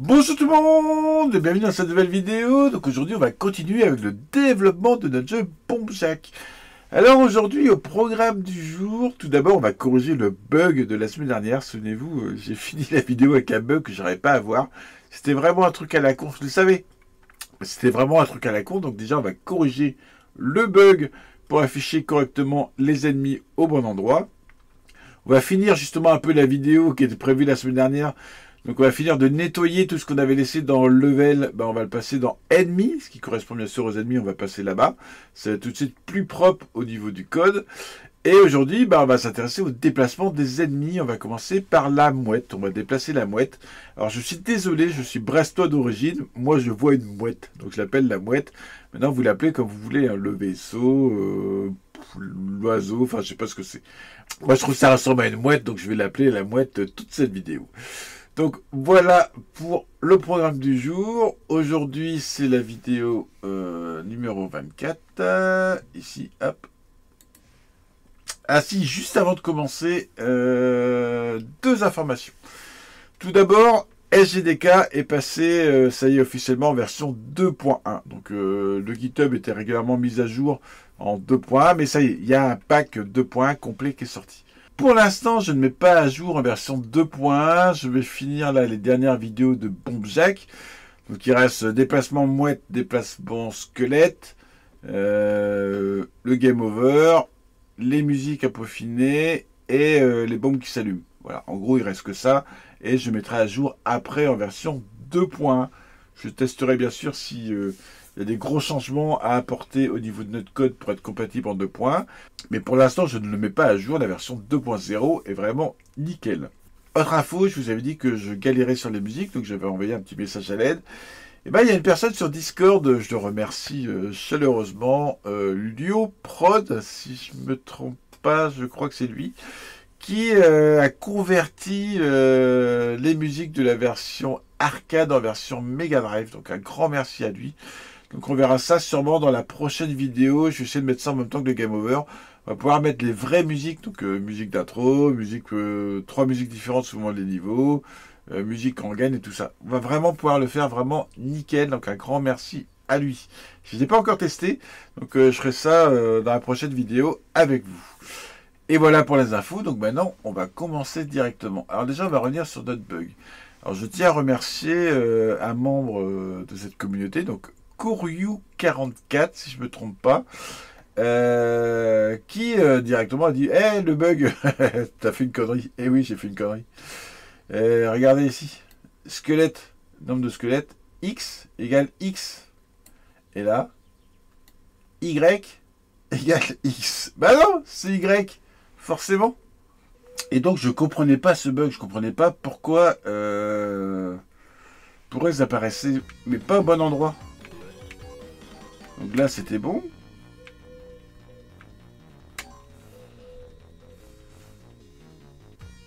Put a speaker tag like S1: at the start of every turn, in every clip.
S1: Bonjour tout le monde et bienvenue dans cette nouvelle vidéo. Donc aujourd'hui on va continuer avec le développement de notre jeu Bomb Jack. Alors aujourd'hui au programme du jour, tout d'abord on va corriger le bug de la semaine dernière. Souvenez-vous, j'ai fini la vidéo avec un bug que j'arrivais pas à voir. C'était vraiment un truc à la con, je le savais. C'était vraiment un truc à la con, donc déjà on va corriger le bug pour afficher correctement les ennemis au bon endroit. On va finir justement un peu la vidéo qui était prévue la semaine dernière. Donc on va finir de nettoyer tout ce qu'on avait laissé dans level, on va le passer dans ennemi, ce qui correspond bien sûr aux ennemis, on va passer là-bas. Ça va être tout de suite plus propre au niveau du code. Et aujourd'hui, on va s'intéresser au déplacement des ennemis. On va commencer par la mouette. On va déplacer la mouette. Alors je suis désolé, je suis brestois d'origine. Moi je vois une mouette, donc je l'appelle la mouette. Maintenant vous l'appelez comme vous voulez, hein, le vaisseau, l'oiseau, enfin je sais pas ce que c'est. Moi je trouve que ça ressemble à une mouette, donc je vais l'appeler la mouette toute cette vidéo. Donc voilà pour le programme du jour. Aujourd'hui c'est la vidéo numéro 24. Ici, hop. Ah si, juste avant de commencer, deux informations. Tout d'abord, SGDK est passé, ça y est, officiellement en version 2.1. Donc le GitHub était régulièrement mis à jour en 2.1, mais ça y est, il y a un pack 2.1 complet qui est sorti. Pour l'instant, je ne mets pas à jour en version 2.1. Je vais finir là les dernières vidéos de Bomb Jack. Donc il reste déplacement mouette, déplacement squelette, le game over, les musiques à peaufiner et les bombes qui s'allument. Voilà, en gros il reste que ça et je mettrai à jour après en version 2.1. Je testerai bien sûr si il y a des gros changements à apporter au niveau de notre code pour être compatible en 2.1. Mais pour l'instant, je ne le mets pas à jour. La version 2.0 est vraiment nickel. Autre info, je vous avais dit que je galérais sur les musiques, donc j'avais envoyé un petit message à l'aide. Et il y a une personne sur Discord, je le remercie chaleureusement, Lioprod, si je ne me trompe pas, je crois que c'est lui, qui a converti les musiques de la version arcade en version Mega Drive. Donc un grand merci à lui. Donc on verra ça sûrement dans la prochaine vidéo. Je vais essayer de mettre ça en même temps que le Game Over. On va pouvoir mettre les vraies musiques. Donc musique d'intro, musique, 3 musiques différentes selon les niveaux, musique en gain et tout ça. On va vraiment pouvoir le faire vraiment nickel. Donc un grand merci à lui. Je ne l'ai pas encore testé. Donc je ferai ça dans la prochaine vidéo avec vous. Et voilà pour les infos. Donc maintenant on va commencer directement. Alors déjà on va revenir sur notre bug. Alors je tiens à remercier un membre de cette communauté. Donc Koryu44, si je ne me trompe pas, qui directement a dit hey, le bug, t'as fait une connerie. Eh oui, j'ai fait une connerie. Regardez ici, squelette, nombre de squelettes, X égale X. Et là, Y égale X. Bah non, c'est Y, forcément. Et donc, je comprenais pas ce bug, je comprenais pas pourquoi ça apparaissait, mais pas au bon endroit. Donc là, c'était bon.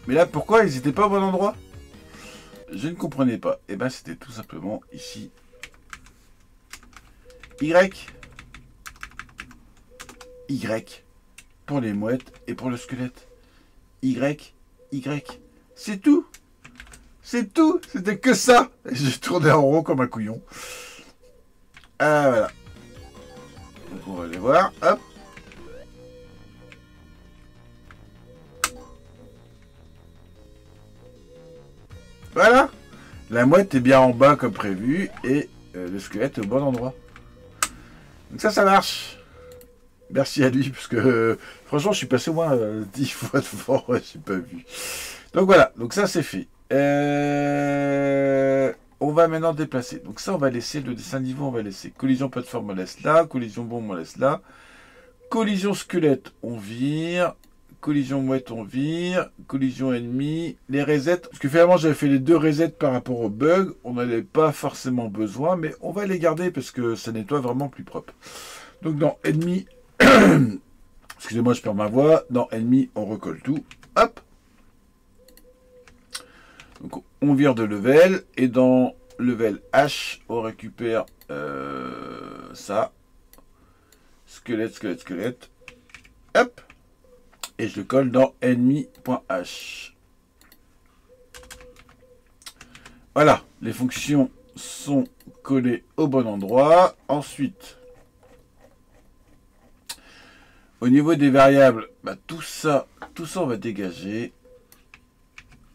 S1: Mais là, pourquoi ils n'étaient pas au bon endroit? Je ne comprenais pas. Et ben, c'était tout simplement ici. Y. Y. Pour les mouettes et pour le squelette. Y. Y. C'est tout. C'est tout. C'était que ça. Et je tournais en rond comme un couillon. Ah, voilà. Donc, on va aller voir. Hop. Voilà. La mouette est bien en bas comme prévu et le squelette est au bon endroit. Donc ça marche. Merci à lui parce que franchement je suis passé au moins 10 fois devant, j'ai pas vu. Donc voilà, donc ça c'est fait. On va maintenant déplacer. Donc ça on va laisser le dessin de niveau, on va laisser. Collision plateforme on laisse là, collision bombe on laisse là. Collision squelette on vire. Collision mouette, on vire. Collision ennemi. Les resets. Parce que finalement, j'avais fait les deux resets par rapport au bug. On n'avait pas forcément besoin, mais on va les garder parce que ça nettoie vraiment plus propre. Donc, dans ennemi. Excusez-moi, je perds ma voix. Dans ennemi, on recolle tout. Hop. Donc, on vire de level. Et dans level H, on récupère ça. Squelette, squelette, squelette. Hop. Et je le colle dans ennemi.h. Voilà, les fonctions sont collées au bon endroit. Ensuite, au niveau des variables, bah, tout ça on va dégager.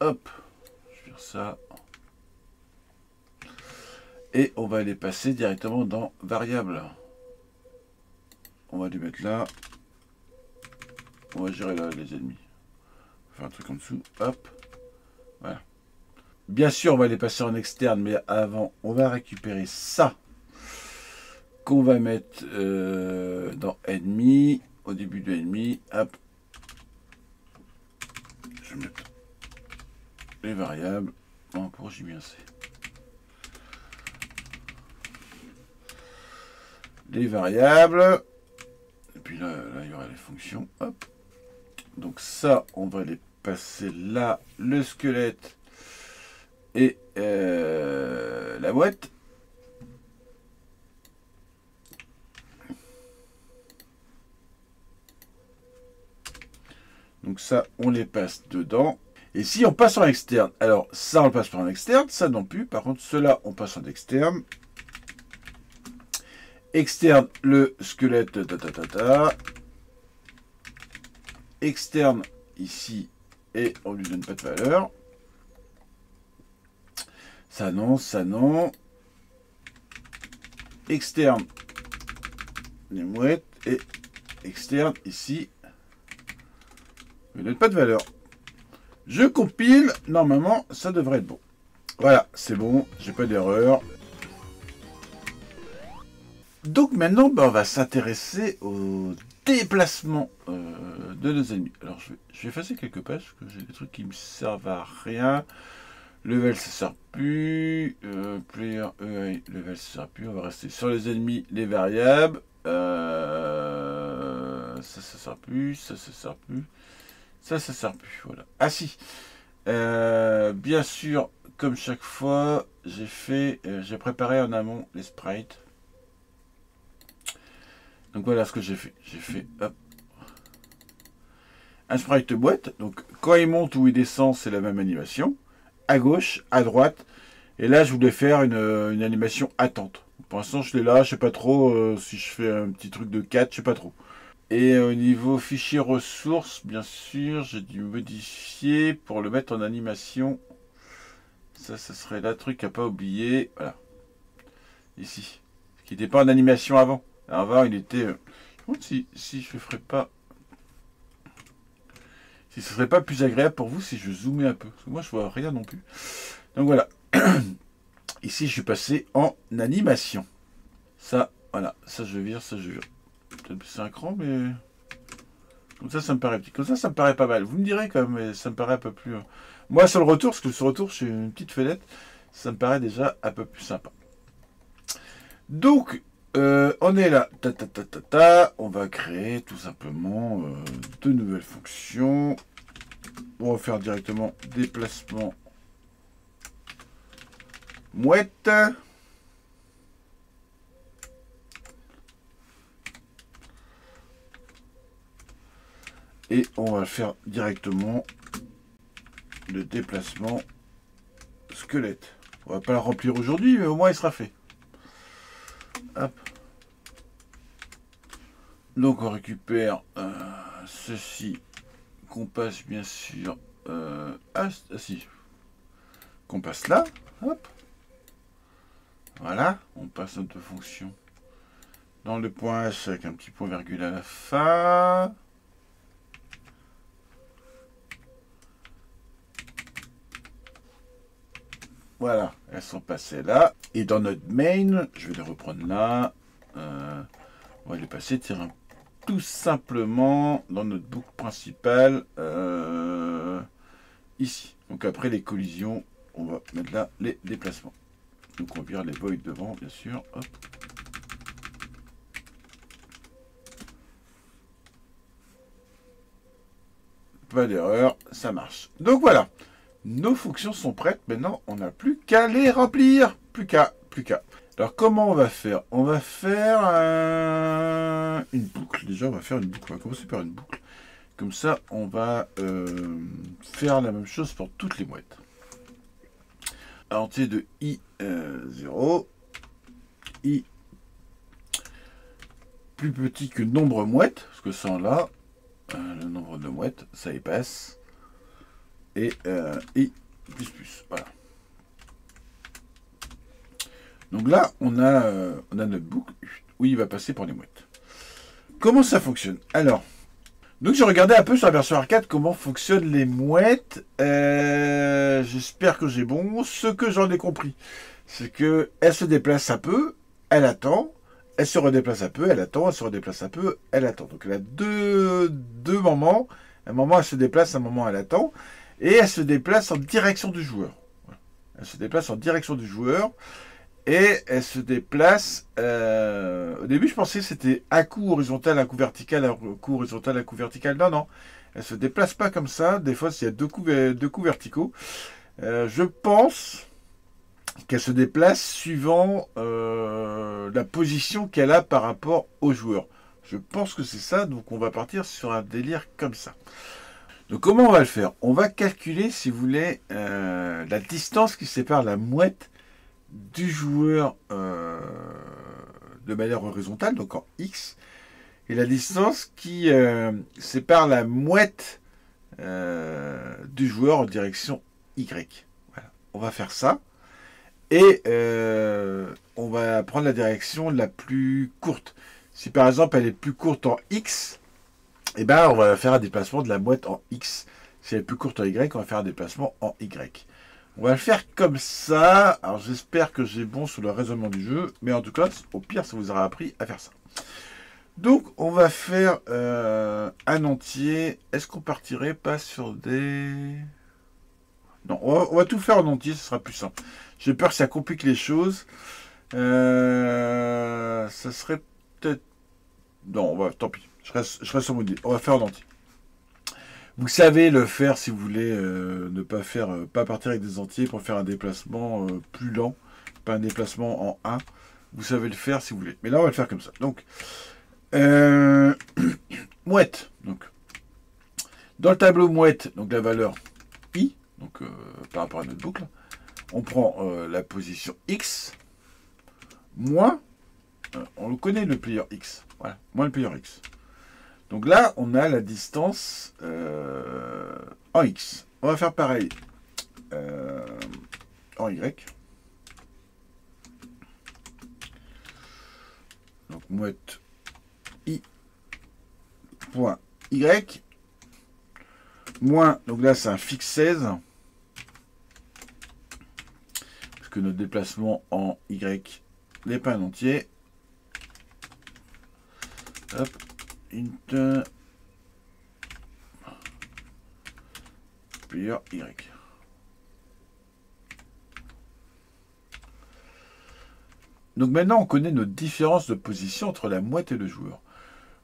S1: Hop, je vais faire ça. Et on va les passer directement dans variables. On va les mettre là. On va gérer là les ennemis. On va faire un truc en dessous. Hop. Voilà. Bien sûr, on va les passer en externe, mais avant, on va récupérer ça. Qu'on va mettre dans ennemi. Au début de ennemi. Hop. Je vais mettre les variables. Bon, pour J bien C. Les variables. Et puis là, il y aura les fonctions. Hop. Donc ça, on va les passer là. Le squelette et la boîte. Donc ça, on les passe dedans. Et si on passe en externe, alors ça, on le passe pas en externe, ça non plus. Par contre, cela, on passe en externe. Externe, le squelette, externe, ici, et on lui donne pas de valeur. Ça non, ça non. Externe, les mouettes, et externe, ici, on lui donne pas de valeur. Je compile, normalement, ça devrait être bon. Voilà, c'est bon, j'ai pas d'erreur. Donc maintenant, on va s'intéresser au déplacement de nos ennemis. Alors, je vais effacer quelques pages, parce que j'ai des trucs qui me servent à rien. Level, ça sert plus. Player, level, ça sert plus. On va rester sur les ennemis, les variables. Ça sert plus. Ça sert plus. Ça sert plus. Voilà. Ah si. Bien sûr, comme chaque fois, j'ai préparé en amont les sprites. Donc voilà ce que j'ai fait. J'ai fait hop, un sprite boîte. Donc quand il monte ou il descend, c'est la même animation. À gauche, à droite. Et là, je voulais faire une animation attente. Pour l'instant, je l'ai là. Je sais pas trop si je fais un petit truc de 4, je sais pas trop. Et au niveau fichier ressources, bien sûr, j'ai dû modifier pour le mettre en animation. Ça serait là, truc à pas oublier. Voilà. Ici. Qui n'était pas en animation avant. Avant, il était... si je ferais pas... Si ce serait pas plus agréable pour vous si je zoomais un peu. Parce que moi, je vois rien non plus. Donc voilà. Ici, je suis passé en animation. Ça, voilà. Ça, je vire, ça, je vire. Peut-être plus un cran, mais... Comme ça me paraît petit. Comme ça me paraît pas mal. Vous me direz quand même, mais ça me paraît un peu plus... Moi, sur le retour, parce que sur le retour, j'ai une petite fenêtre. Ça me paraît déjà un peu plus sympa. Donc... on est là, on va créer tout simplement de nouvelles fonctions. On va faire directement déplacement mouette. Et on va faire directement le déplacement squelette. On va pas le remplir aujourd'hui, mais au moins il sera fait. Hop. Donc on récupère ceci qu'on passe bien sûr qu'on passe là. Hop. Voilà, on passe notre fonction dans le point H avec un petit point virgule à la fin. Voilà, elles sont passées là. Et dans notre main, je vais les reprendre là. On va les passer tout simplement dans notre boucle principale ici. Donc après les collisions, on va mettre là les déplacements. Donc on vire les voids devant, bien sûr. Hop. Pas d'erreur, ça marche. Donc voilà. Nos fonctions sont prêtes. Maintenant, on n'a plus qu'à les remplir. Plus qu'à. Alors, comment on va faire? On va faire une boucle. Déjà, on va faire une boucle. On va commencer par une boucle. Comme ça, on va faire la même chose pour toutes les mouettes. entier de i 0, i plus petit que nombre mouette, parce que ça là, le nombre de mouettes, ça y passe, et i plus, voilà. Donc là, on a notre boucle où il va passer pour les mouettes. Comment ça fonctionne? Alors, donc j'ai regardé un peu sur la version arcade comment fonctionnent les mouettes. J'espère que j'ai bon. Ce que j'en ai compris, c'est que elle se déplace un peu, elle attend, elle se redéplace un peu, elle attend, elle se redéplace un peu, elle attend. Donc elle a deux moments. Un moment elle se déplace, un moment elle attend. Et elle se déplace en direction du joueur. Elle se déplace en direction du joueur. Et elle se déplace. Au début, je pensais que c'était un coup horizontal, un coup vertical, un coup horizontal, un coup vertical. Non, non. Elle se déplace pas comme ça. Des fois, il y a deux coups verticaux. Je pense qu'elle se déplace suivant la position qu'elle a par rapport au joueur. Je pense que c'est ça. Donc, on va partir sur un délire comme ça. Donc, comment on va le faire? On va calculer, si vous voulez, la distance qui sépare la mouette du joueur de manière horizontale, donc en X, et la distance qui sépare la mouette du joueur en direction Y. Voilà. On va faire ça. Et on va prendre la direction la plus courte. Si par exemple elle est plus courte en X, eh ben, on va faire un déplacement de la mouette en X. Si elle est plus courte en Y, on va faire un déplacement en Y. On va le faire comme ça. Alors j'espère que j'ai bon sur le raisonnement du jeu. Mais en tout cas, au pire, ça vous aura appris à faire ça. Donc on va faire un entier. Est-ce qu'on partirait pas sur des... Non, on va tout faire en entier, ce sera plus simple. J'ai peur que ça complique les choses. Ça serait peut-être... Non, tant pis. Je reste sur mon idée. On va faire en entier. Vous savez le faire si vous voulez ne pas partir avec des entiers pour faire un déplacement plus lent, pas un déplacement en 1. Vous savez le faire si vous voulez. Mais là, on va le faire comme ça. Donc, mouette. Donc, dans le tableau mouette, donc la valeur i, donc par rapport à notre boucle, on prend la position x moins, on le connaît le player x, voilà, moins le player x. Donc là, on a la distance en X. On va faire pareil en Y. Donc, mouette I point Y. Moins, donc là, c'est un fixe 16. Parce que notre déplacement en Y n'est pas un entier. Hop. Int player Y. Donc maintenant, on connaît nos différences de position entre la mouette et le joueur.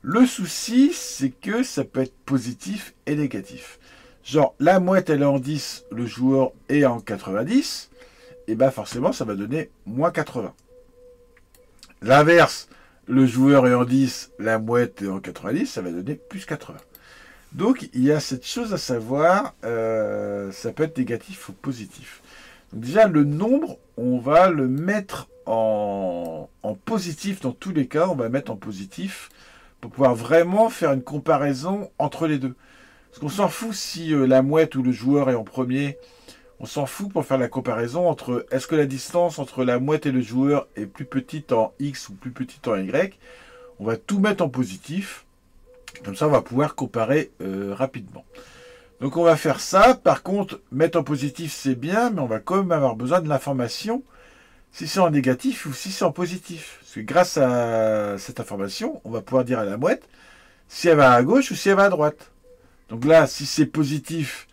S1: Le souci, c'est que ça peut être positif et négatif. Genre, la mouette, elle est en 10, le joueur est en 90, et bien forcément, ça va donner moins 80. L'inverse, le joueur est en 10, la mouette est en 90, ça va donner plus 80. Donc, il y a cette chose à savoir, ça peut être négatif ou positif. Donc déjà, le nombre, on va le mettre en positif dans tous les cas, on va mettre en positif pour pouvoir vraiment faire une comparaison entre les deux. Parce qu'on s'en fout si la mouette ou le joueur est en premier, on s'en fout pour faire la comparaison entre est-ce que la distance entre la mouette et le joueur est plus petite en X ou plus petite en Y. On va tout mettre en positif. Comme ça, on va pouvoir comparer rapidement. Donc, on va faire ça. Par contre, mettre en positif, c'est bien, mais on va quand même avoir besoin de l'information si c'est en négatif ou si c'est en positif. Parce que grâce à cette information, on va pouvoir dire à la mouette si elle va à gauche ou si elle va à droite. Donc là, si c'est positif,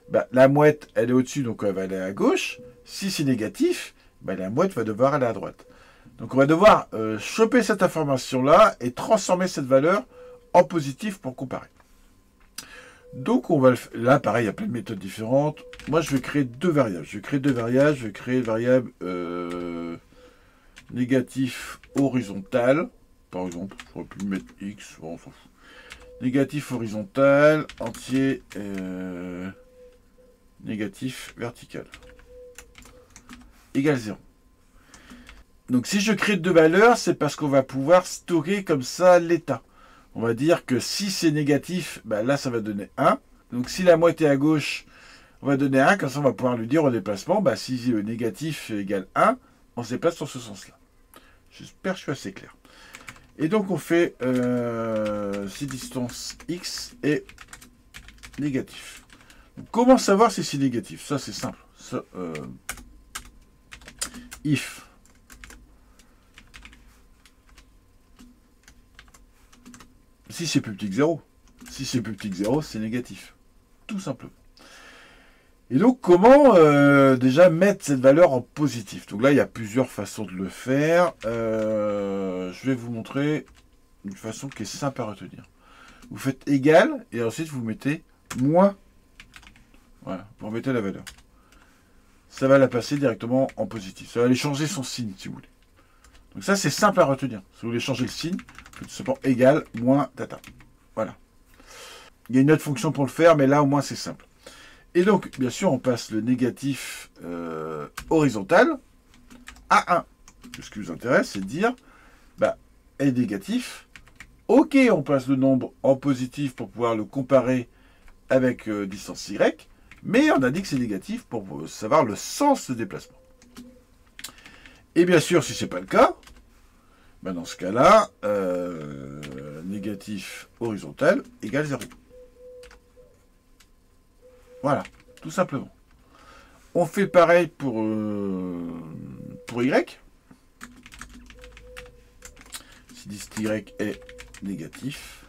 S1: bah, la mouette, elle est au-dessus, donc elle va aller à gauche. Si c'est négatif, bah, la mouette va devoir aller à droite. Donc on va devoir choper cette information-là et transformer cette valeur en positif pour comparer. Donc on va là, pareil, il y a plein de méthodes différentes. Moi, je vais créer deux variables. Je vais créer une variable négatif horizontal. Par exemple, j'aurais pu mettre x, bon, on s'en fout. Négatif horizontal, entier négatif vertical. égale 0. Donc si je crée deux valeurs, c'est parce qu'on va pouvoir stocker comme ça l'état. On va dire que si c'est négatif, ben là ça va donner 1. Donc si la moitié à gauche, on va donner 1, comme ça on va pouvoir lui dire au déplacement, ben, si le négatif égale 1, on se déplace dans ce sens-là. J'espère que je suis assez clair. Et donc on fait si distance x est négatif. Donc, comment savoir si c'est négatif? Ça c'est simple. Ça, if si c'est plus petit que 0. Si c'est plus petit que 0, c'est négatif. Tout simplement. Et donc, comment déjà mettre cette valeur en positif? Donc là, il y a plusieurs façons de le faire. Je vais vous montrer une façon qui est simple à retenir. Vous faites égal et ensuite vous mettez moins. Voilà, vous remettez la valeur. Ça va la passer directement en positif. Ça va aller changer son signe, si vous voulez. Donc ça, c'est simple à retenir. Si vous voulez changer le signe, vous faites simplement égal, moins, data. Voilà. Il y a une autre fonction pour le faire, mais là, au moins, c'est simple. Et donc, bien sûr, on passe le négatif horizontal à 1. Ce qui vous intéresse, c'est de dire, bah, est négatif. Ok, on passe le nombre en positif pour pouvoir le comparer avec distance y, mais on a dit que c'est négatif pour savoir le sens de déplacement. Et bien sûr, si ce n'est pas le cas, ben dans ce cas-là, négatif horizontal égale 0. Voilà, tout simplement. On fait pareil pour Y. Si dist y est négatif.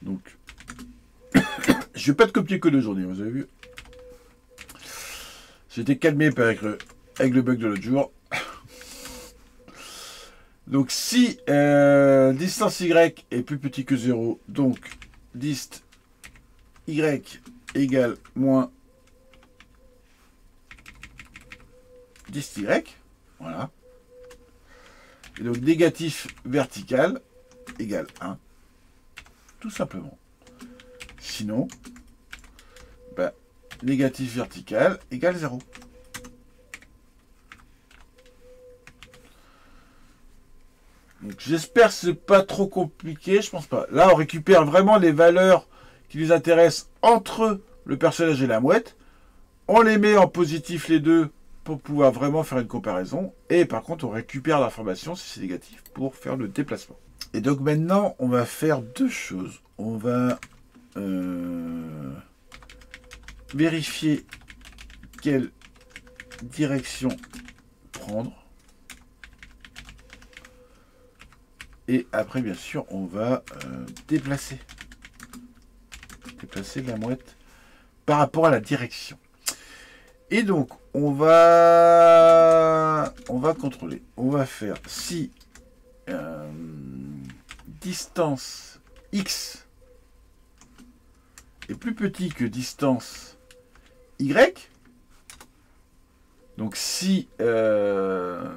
S1: Donc, je vais pas de copier-coller aujourd'hui, vous avez vu. J'étais calmé avec le bug de l'autre jour. Donc, si distance y est plus petit que 0, donc dist y égale moins dist y, voilà. Et donc, négatif vertical égale 1, tout simplement. Sinon, ben, négatif vertical égale 0. Donc j'espère que c'est pas trop compliqué, je pense pas. Là, on récupère vraiment les valeurs qui nous intéressent entre le personnage et la mouette. On les met en positif les deux pour pouvoir vraiment faire une comparaison. Et par contre, on récupère l'information si c'est négatif pour faire le déplacement. Et donc maintenant, on va faire deux choses. On va vérifier quelle direction prendre. Et après, bien sûr, on va déplacer la mouette par rapport à la direction. Et donc, on va contrôler. On va faire si distance x est plus petit que distance y. Donc, si la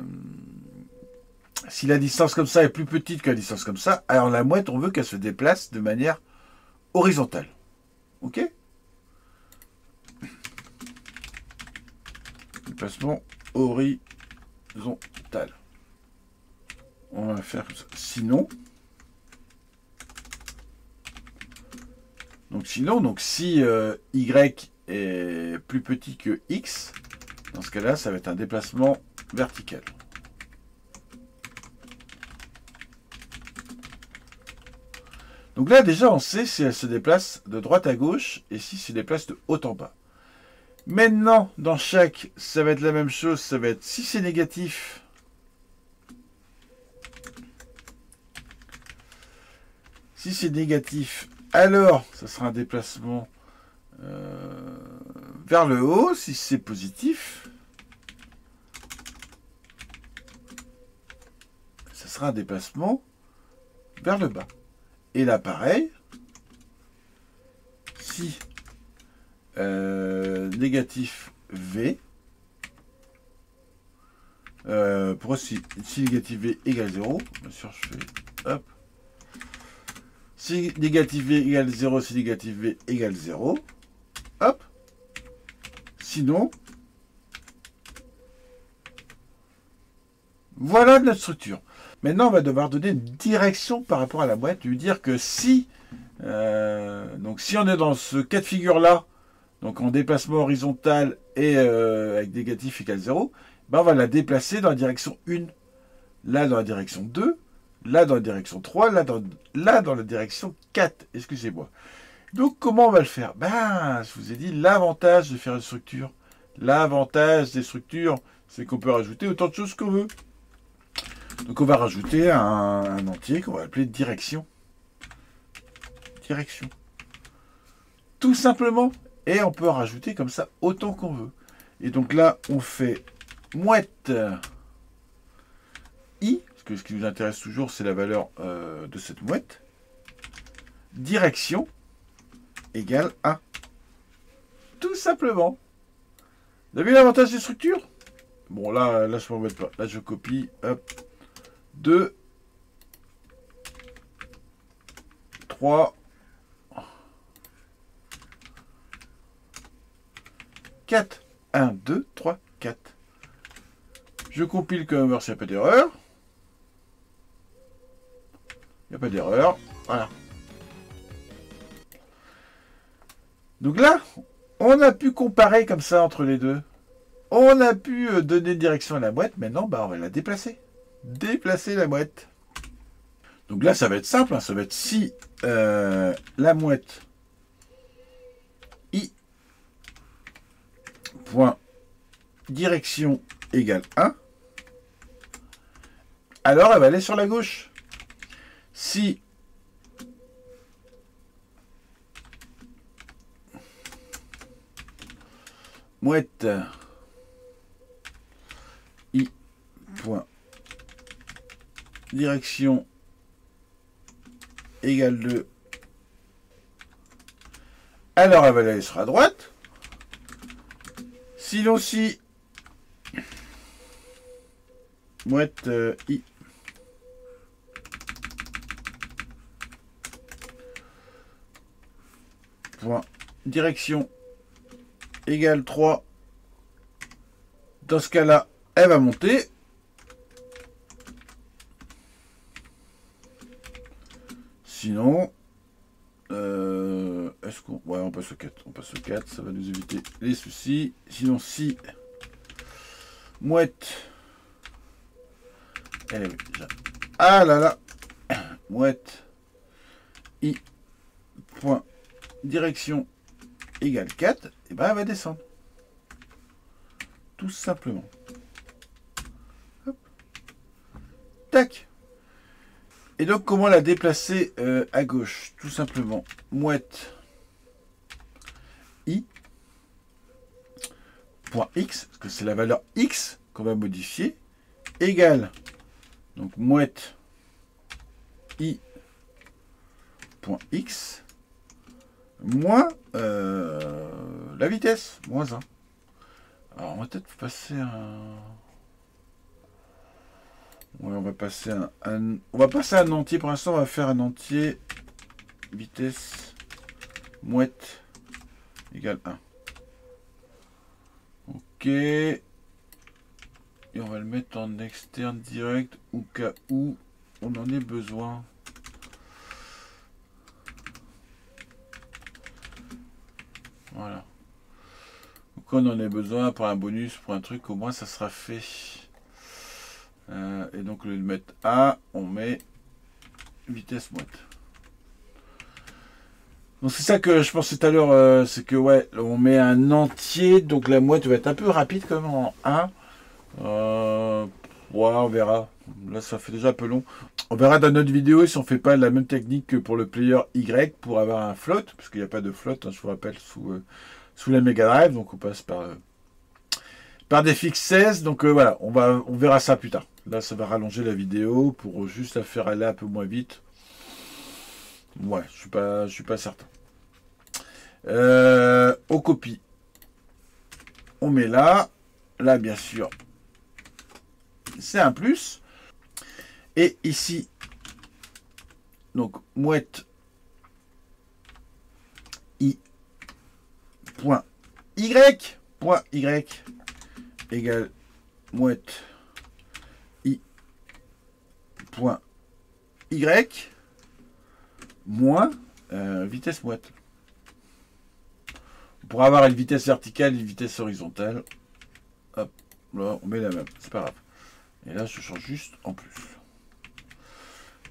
S1: distance comme ça est plus petite que la distance comme ça, alors la mouette, on veut qu'elle se déplace de manière horizontale. Ok? Déplacement horizontal. On va faire comme ça. Sinon, si y est plus petit que x, dans ce cas-là, ça va être un déplacement vertical. Donc là, déjà, on sait si elle se déplace de droite à gauche et si elle se déplace de haut en bas. Maintenant, dans chaque, ça va être la même chose. Ça va être, si c'est négatif, alors, ça sera un déplacement vers le haut. Si c'est positif, ça sera un déplacement vers le bas. Et là, pareil, si négatif V, pour si négatif V égale 0, bien sûr, je fais hop. Si négatif V égale 0, si négatif V égale 0, hop. Sinon, Voilà notre structure. Maintenant, on va devoir donner une direction par rapport à la mouette, lui dire que si, donc si on est dans ce cas de figure-là, donc en déplacement horizontal et avec négatif égale 0, ben on va la déplacer dans la direction 1, là dans la direction 2, là dans la direction 3, là dans la direction 4, excusez-moi. Donc comment on va le faire? Ben, je vous ai dit l'avantage de faire une structure. L'avantage des structures, c'est qu'on peut rajouter autant de choses qu'on veut. Donc on va rajouter un entier qu'on va appeler direction. Direction. Tout simplement. Et on peut rajouter comme ça autant qu'on veut. Et donc là, on fait mouette i, parce que ce qui nous intéresse toujours, c'est la valeur de cette mouette. Direction égale 1. Tout simplement. Vous avez vu l'avantage des structures? Bon, là je m'embête pas. Là, je copie. Hop. 2, 3, 4. 1, 2, 3, 4. Je compile comme voir s'il n'y a pas d'erreur. Il n'y a pas d'erreur. Voilà. Donc là, on a pu comparer comme ça entre les deux. On a pu donner direction à la mouette. Maintenant, bah, on va la déplacer. Déplacer la mouette. Donc là, ça va être simple. Hein. Ça va être si la mouette i point direction égale 1, alors elle va aller sur la gauche. Si mouette i point direction égale 2, alors elle va aller sur la droite. Sinon, si mouette i point direction égale 3, dans ce cas-là, elle va monter. Sinon, est-ce qu'on... Ouais, on passe au 4. On passe au 4, ça va nous éviter les soucis. Sinon, si mouette... Elle est déjà... Ah là là. Mouette i point direction égale 4, et ben elle va descendre. Tout simplement. Hop. Tac. Et donc, comment la déplacer à gauche? Tout simplement, mouette i point x, parce que c'est la valeur x qu'on va modifier, égale, donc mouette i point x moins la vitesse, moins 1. Alors, on va peut-être passer un... Ouais, on va passer on va passer un entier. Pour l'instant, on va faire un entier vitesse mouette égale 1. Ok. Et on va le mettre en externe direct au cas où on en ait besoin. Voilà. Donc on en ait besoin pour un bonus, pour un truc, au moins ça sera fait. Et donc, au lieu de mettre A, on met vitesse mouette. Donc, c'est ça que je pensais tout à l'heure, c'est que, ouais, on met un entier, donc la mouette va être un peu rapide quand même en 1. Ouais, on verra. Là, ça fait déjà un peu long. On verra dans notre vidéo si on fait pas la même technique que pour le player Y pour avoir un float, parce qu'il n'y a pas de float, hein, je vous rappelle, sous la Mega Drive, donc on passe par des fixes 16, donc voilà, on verra ça plus tard. Là, ça va rallonger la vidéo pour juste la faire aller un peu moins vite. Ouais, je suis pas certain. On copie. On met là. Là, bien sûr, c'est un plus. Et ici, donc, mouette i point y égale mouette i point Y moins vitesse mouette. Pour avoir une vitesse verticale et une vitesse horizontale, hop, là on met la même, c'est pas grave. Et là je change juste en plus.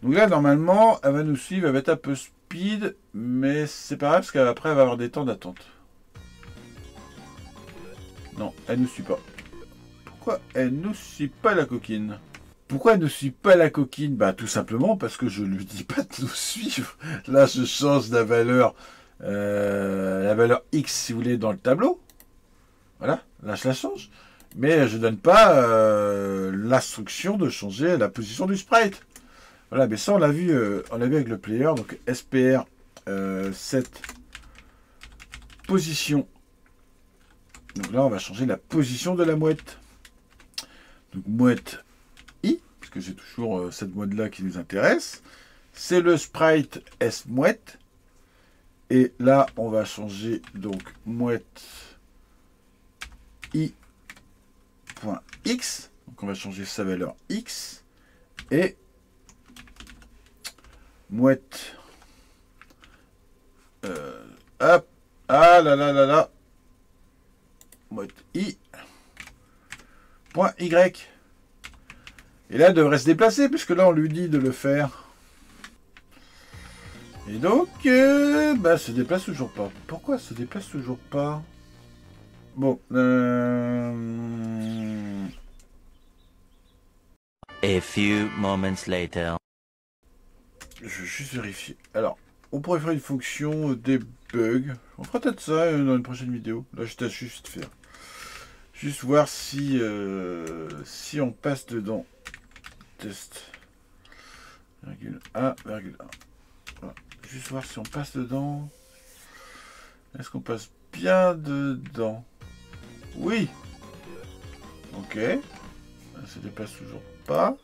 S1: Donc là normalement elle va nous suivre, elle va être un peu speed, mais c'est pas grave parce qu'après elle va avoir des temps d'attente. Non, elle nous suit pas. Pourquoi elle nous suit pas la coquine? Pourquoi elle ne suit pas la coquine? Bah tout simplement parce que je lui dis pas de nous suivre. Là je change la valeur X si vous voulez dans le tableau. Voilà, là je la change. Mais je donne pas l'instruction de changer la position du sprite. Voilà, mais ça on l'a vu avec le player. Donc SPR set position. Donc là on va changer la position de la mouette. Donc mouette I, parce que j'ai toujours cette mouette là qui nous intéresse. C'est le sprite S mouette. Et là, on va changer donc mouette i.x. Donc on va changer sa valeur x. Et mouette. Hop. Ah là là là là. Mouette i. Point y. Et là, elle devrait se déplacer, puisque là, on lui dit de le faire. Et donc, bah, se déplace toujours pas. Pourquoi se déplace toujours pas? Bon.
S2: A few moments later.
S1: Je vais juste vérifier. Alors, on pourrait faire une fonction debug. On fera peut-être ça dans une prochaine vidéo. Là, je tâche juste faire. Juste voir si, si on passe dedans. Test. 1,1. Voilà. Juste voir si on passe dedans. Est-ce qu'on passe bien dedans? Oui. Ok. Ça se dépasse toujours pas.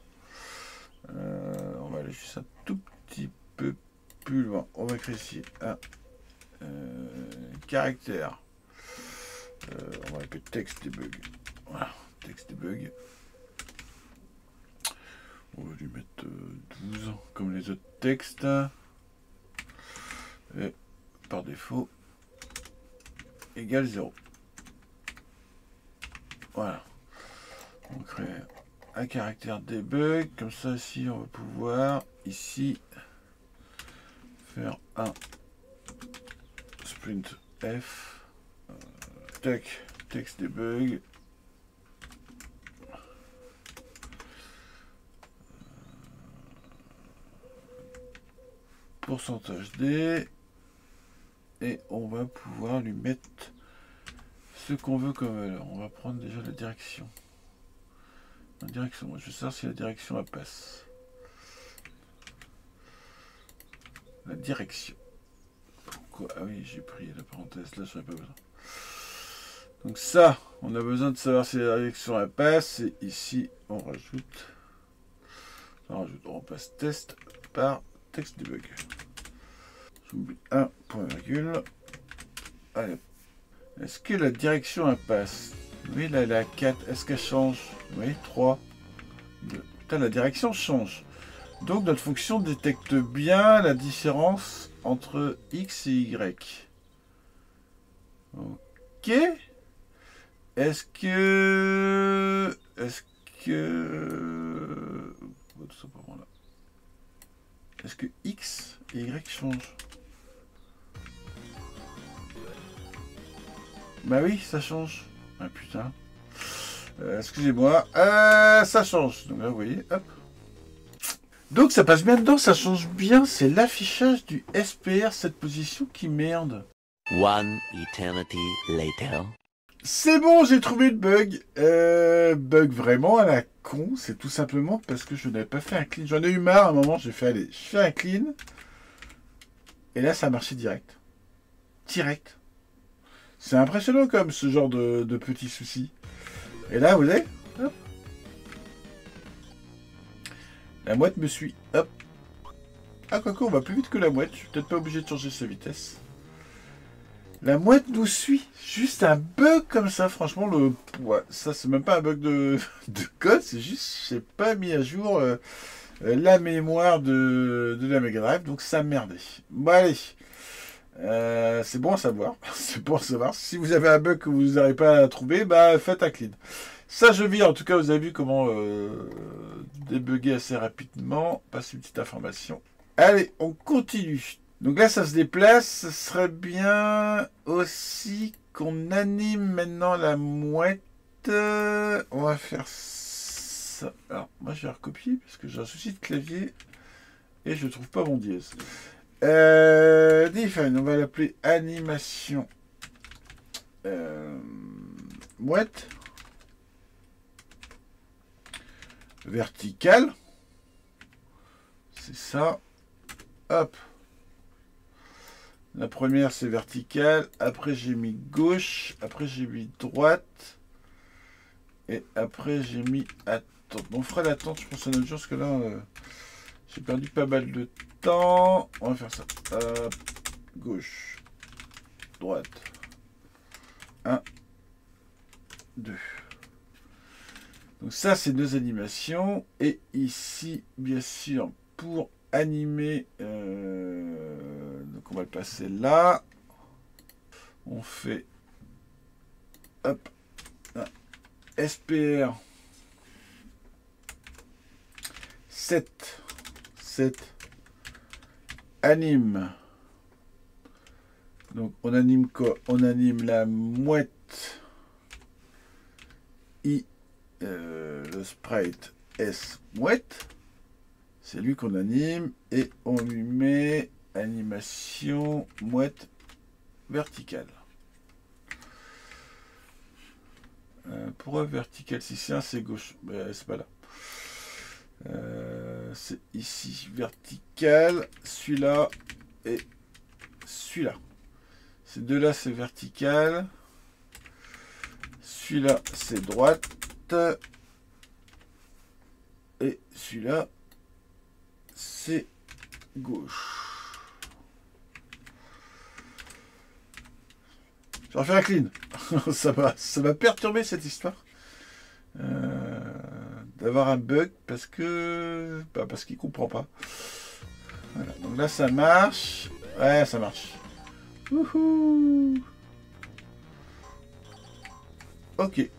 S1: On va aller juste un tout petit peu plus loin. On va créer ici un caractère. On va appeler texte debug. Voilà, texte debug. On va lui mettre 12 comme les autres textes. Et par défaut, égale 0. Voilà. On crée un caractère debug. Comme ça, ici, on va pouvoir, ici, faire un sprint f. Tac, texte debug. Pourcentage D. Et on va pouvoir lui mettre ce qu'on veut comme valeur. On va prendre déjà la direction. La direction, moi je veux savoir si la direction elle passe. La direction. Pourquoi? Ah oui, j'ai pris la parenthèse, là j'en ai pas besoin. Donc ça, on a besoin de savoir si la direction elle passe. Et ici, on rajoute. On remplace test par texte debug. J'oublie un point virgule. Allez. Est-ce que la direction elle passe? Oui, là elle est à 4. Est-ce qu'elle change? Oui, 3. 2. Putain, la direction change. Donc notre fonction détecte bien la différence entre X et Y. Ok. Est-ce que... Est-ce que X et Y changent? Bah oui, ça change. Ah putain. Excusez-moi. Ça change. Donc là, vous voyez, hop. Donc ça passe bien dedans, ça change bien. C'est l'affichage du SPR, cette position qui merde.
S2: One eternity later.
S1: C'est bon, j'ai trouvé le bug. Bug vraiment à la con. C'est tout simplement parce que je n'avais pas fait un clean. J'en ai eu marre à un moment, j'ai fait, allez, je fais un clean. Et là, ça a marché direct. Direct. C'est impressionnant comme ce genre de petits soucis. Et là, vous voyez, hop. La mouette me suit. Hop. Ah, quoique, on va plus vite que la mouette. Je suis peut-être pas obligé de changer sa vitesse. La mouette nous suit. Juste un bug comme ça. Franchement, ouais, ça, c'est même pas un bug de code. C'est juste, j'ai pas mis à jour la mémoire de la Mega Drive, donc ça merdait. Bon allez, c'est bon à savoir, c'est bon à savoir. Si vous avez un bug que vous n'arrivez pas à trouver, bah faites un clean. Ça je vis, en tout cas vous avez vu comment débugger assez rapidement, passer une petite information. Allez, on continue. Donc là ça se déplace, ce serait bien aussi qu'on anime maintenant la mouette. On va faire ça. Alors moi je vais recopier parce que j'ai un souci de clavier et je ne trouve pas mon dièse. Define, on va l'appeler animation mouette verticale. C'est ça. Hop. La première c'est verticale. Après j'ai mis gauche. Après j'ai mis droite. Et après j'ai mis attente. On fera l'attente, je pense à notre jour parce que là j'ai perdu pas mal de temps. On va faire ça. Hop. Gauche. Droite. 1, 2. Donc ça c'est deux animations. Et ici bien sûr pour animer, donc on va le passer là. On fait hop un SPR 7 anime. Donc on anime quoi? On anime la mouette I, le sprite S mouette. C'est lui qu'on anime et on lui met animation mouette verticale. Pourquoi verticale? Si c'est un, c'est gauche. C'est pas là. C'est ici vertical. Celui-là et celui-là. Ces deux-là, c'est vertical. Celui-là, c'est droite. Et celui-là, c'est gauche. Je vais refaire un clean. ça m'a perturbé cette histoire. D'avoir un bug parce que... Bah, parce qu'il comprend pas. Voilà. Donc là, ça marche. Ouais, ça marche. Wouhou. Ok.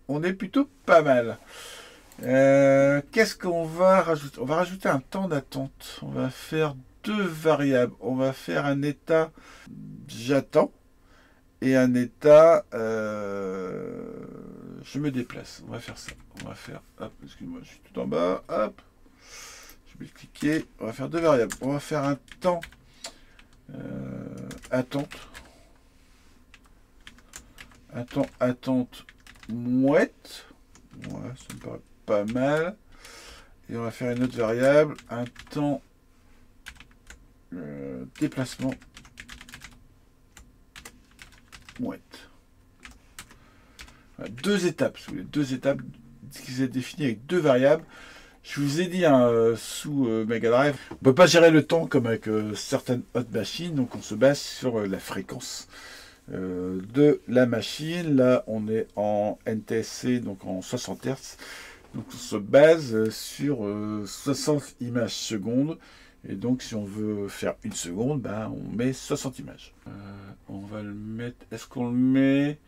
S1: On est plutôt pas mal. Qu'est-ce qu'on va rajouter? On va rajouter un temps d'attente. On va faire deux variables. On va faire un état j'attends et un état je me déplace. On va faire ça. On va faire, hop, excuse-moi, je suis tout en bas, hop, je vais cliquer. On va faire deux variables. On va faire un temps attente. Un temps attente mouette. Ouais, ça me paraît pas mal. Et on va faire une autre variable, un temps déplacement mouette. Voilà, deux étapes, sous les deux étapes qui sont définies avec deux variables. Je vous ai dit sous Mega Drive, on ne peut pas gérer le temps comme avec certaines autres machines, donc on se base sur la fréquence de la machine. Là, on est en NTSC, donc en 60 Hz. Donc on se base sur 60 images secondes. Et donc si on veut faire une seconde, ben, on met 60 images. On va le mettre... Est-ce qu'on le met...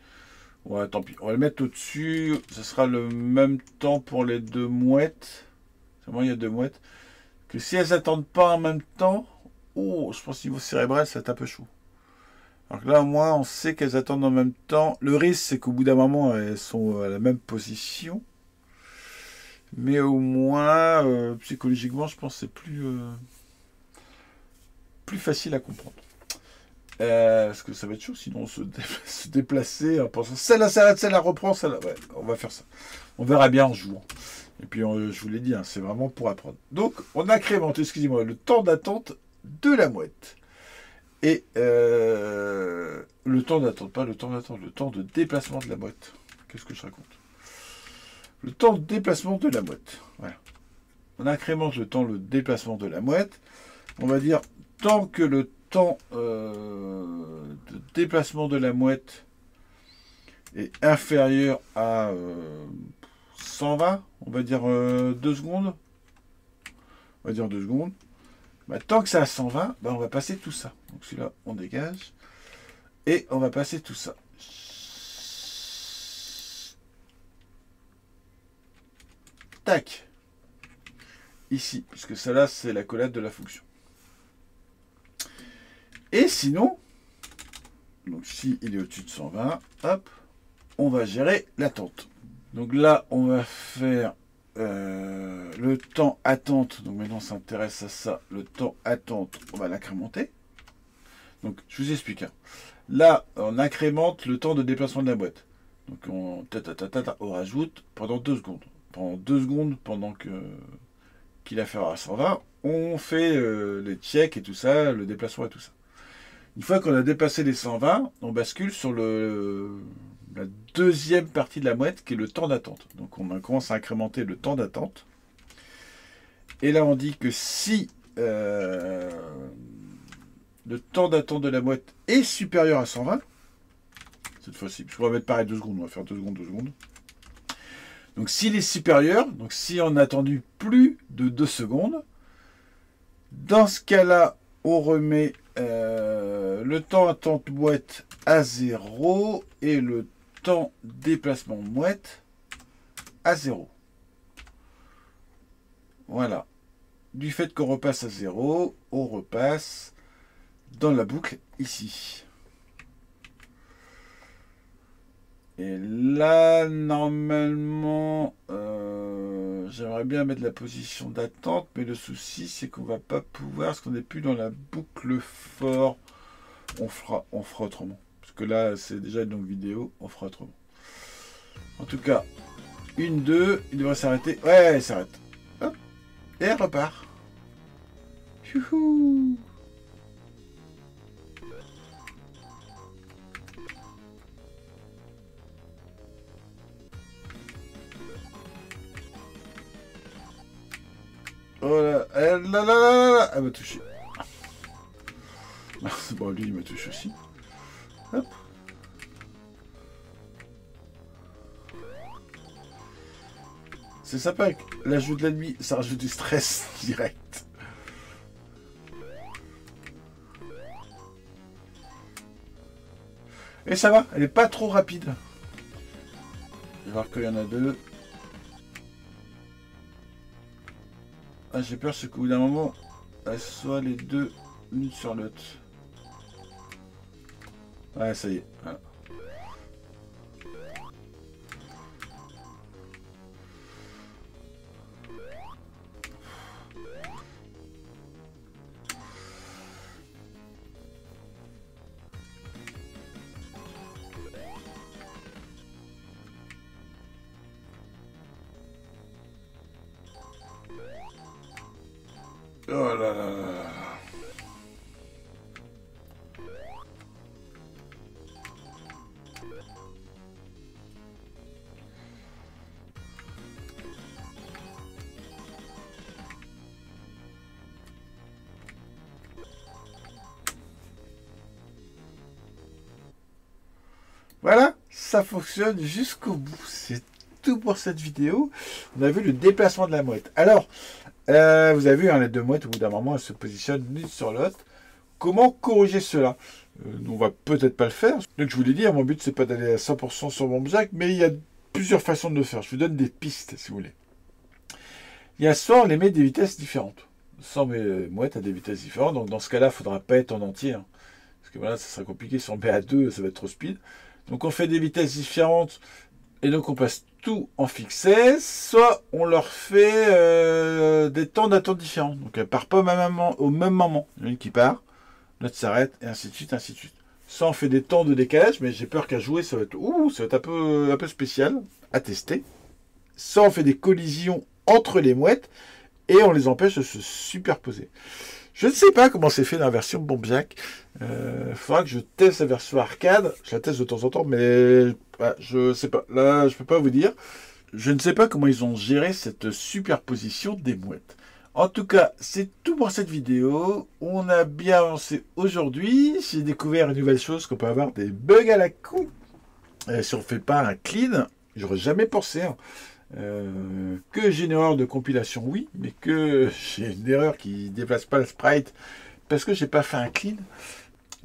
S1: Ouais, tant pis. On va le mettre au-dessus. Ce sera le même temps pour les deux mouettes. Seulement, il y a deux mouettes. Que si elles n'attendent pas en même temps... Oh, je pense niveau cérébral, ça va être un peu chaud. Alors que là, au moins, on sait qu'elles attendent en même temps. Le risque, c'est qu'au bout d'un moment, elles sont à la même position. Mais au moins, psychologiquement, je pense que c'est plus facile à comprendre. Parce que ça va être chaud, sinon se déplacer en pensant celle-là s'arrête, celle-là reprend, celle-là. Ouais, on va faire ça. On verra bien en jouant. Et puis, je vous l'ai dit, hein, c'est vraiment pour apprendre. Donc, on a incrémenté, excusez-moi, le temps d'attente de la mouette. Et le temps d'attente, pas le temps d'attente, le temps de déplacement de la mouette. Qu'est-ce que je raconte? Le temps de déplacement de la mouette. Voilà. On incrémente le temps de déplacement de la mouette. On va dire tant que le temps de déplacement de la mouette est inférieur à 120, on va dire 2 secondes. va dire 2 secondes. Bah, tant que c'est à 120, bah, on va passer tout ça. Donc celui-là, on dégage. Et on va passer tout ça. Tac. Ici, puisque celle-là, c'est la collade de la fonction. Et sinon, donc si il est au-dessus de 120, hop, on va gérer l'attente. Donc là, on va faire le temps attente. Donc maintenant, on s'intéresse à ça. Le temps attente, on va l'incrémenter. Donc, je vous explique. Hein. Là, on incrémente le temps de déplacement de la boîte. Donc, on rajoute pendant 2 secondes. Pendant 2 secondes, pendant qu'il a fait à 120, on fait les checks et tout ça, le déplacement et tout ça. Une fois qu'on a dépassé les 120, on bascule sur la deuxième partie de la mouette qui est le temps d'attente. Donc on commence à incrémenter le temps d'attente. Et là on dit que si le temps d'attente de la mouette est supérieur à 120, cette fois-ci, je vais mettre pareil 2 secondes, on va faire 2 secondes, 2 secondes. Donc s'il est supérieur, donc si on a attendu plus de 2 secondes, dans ce cas-là, on remet le temps attente mouette à 0 et le temps déplacement mouette à 0. Voilà. Du fait qu'on repasse à 0, on repasse dans la boucle ici. Et là, normalement, j'aimerais bien mettre la position d'attente, mais le souci, c'est qu'on va pas pouvoir, parce qu'on n'est plus dans la boucle for. On fera autrement. Parce que là, c'est déjà une longue vidéo, on fera autrement. En tout cas, 1, 2, il devrait s'arrêter. Ouais, il s'arrête. Hop, et elle repart. Youhou! Oh là, elle m'a touché. Bon, lui, il me touche aussi. Hop. C'est sympa avec l'ajout de l'ennemi, ça rajoute du stress direct. Et ça va, elle est pas trop rapide. Je vais voir qu'il y en a 2. Ah, j'ai peur, c'est qu'au bout d'un moment, elles soient les 2 l'une sur l'autre. Ouais, ça y est. Voilà. Oh là là là. Voilà, ça fonctionne jusqu'au bout. C'est tout pour cette vidéo. On a vu le déplacement de la mouette. Alors, vous avez vu, hein, les 2 mouettes, au bout d'un moment, elles se positionnent l'une sur l'autre. Comment corriger cela? On va peut-être pas le faire. Donc je vous l'ai dit, mon but c'est pas d'aller à 100% sur Bombjack, mais il y a plusieurs façons de le faire. Je vous donne des pistes si vous voulez. Il y a soit on les met des vitesses différentes. Soit on met mouettes à des vitesses différentes. Donc dans ce cas-là, il ne faudra pas être en entier. Hein, parce que voilà, ça sera compliqué. Si on met à 2, ça va être trop speed. Donc on fait des vitesses différentes. Et donc on passe tout en fixé. Soit on leur fait des temps d'attente différents. Donc elle ne part pas au même moment. Il y en a une qui part, l'autre s'arrête, et ainsi de suite, ainsi de suite. Soit on fait des temps de décalage, mais j'ai peur qu'à jouer, ça va être un peu spécial à tester. Soit on fait des collisions entre les mouettes, et on les empêche de se superposer. Je ne sais pas comment c'est fait dans la version Bombjack. Faudra que je teste la version arcade. Je la teste de temps en temps, mais je sais pas. Là, je peux pas vous dire. Je ne sais pas comment ils ont géré cette superposition des mouettes. En tout cas, c'est tout pour cette vidéo. On a bien avancé aujourd'hui. J'ai découvert une nouvelle chose, qu'on peut avoir des bugs à la con. Si on ne fait pas un clean, j'aurais jamais pensé. Hein. Que j'ai une erreur de compilation, oui, mais que j'ai une erreur qui déplace pas le sprite parce que j'ai pas fait un clean.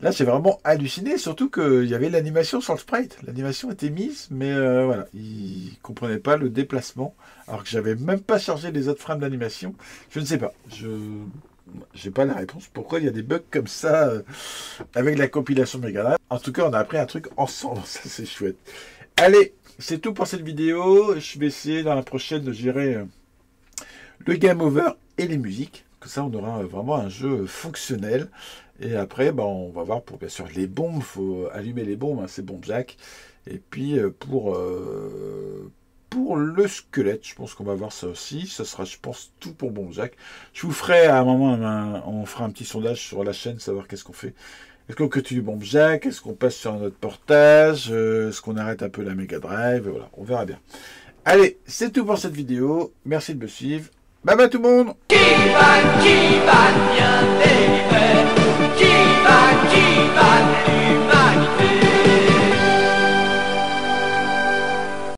S1: Là, j'ai vraiment halluciné, surtout qu'il y avait l'animation sur le sprite. L'animation était mise, mais voilà, il ne comprenait pas le déplacement, alors que j'avais même pas chargé les autres frames d'animation. Je ne sais pas, je n'ai pas la réponse. Pourquoi il y a des bugs comme ça avec la compilation Mega Drive? En tout cas, on a appris un truc ensemble, ça c'est chouette. Allez, c'est tout pour cette vidéo. Je vais essayer dans la prochaine de gérer le game over et les musiques. Comme ça, on aura vraiment un jeu fonctionnel. Et après, on va voir pour bien sûr les bombes. Il faut allumer les bombes, hein, c'est Bomb Jack. Et puis pour le squelette, je pense qu'on va voir ça aussi. Ce sera, je pense, tout pour Bomb Jack. Je vous ferai à un moment, on fera un petit sondage sur la chaîne, savoir qu'est-ce qu'on fait. Est-ce qu'on continue Bomb Jack? Est-ce qu'on passe sur un autre portage? Est-ce qu'on arrête un peu la Mega Drive? Voilà, on verra bien. Allez, c'est tout pour cette vidéo. Merci de me suivre. Bye bye tout le monde!
S3: Qui va bien t'aider?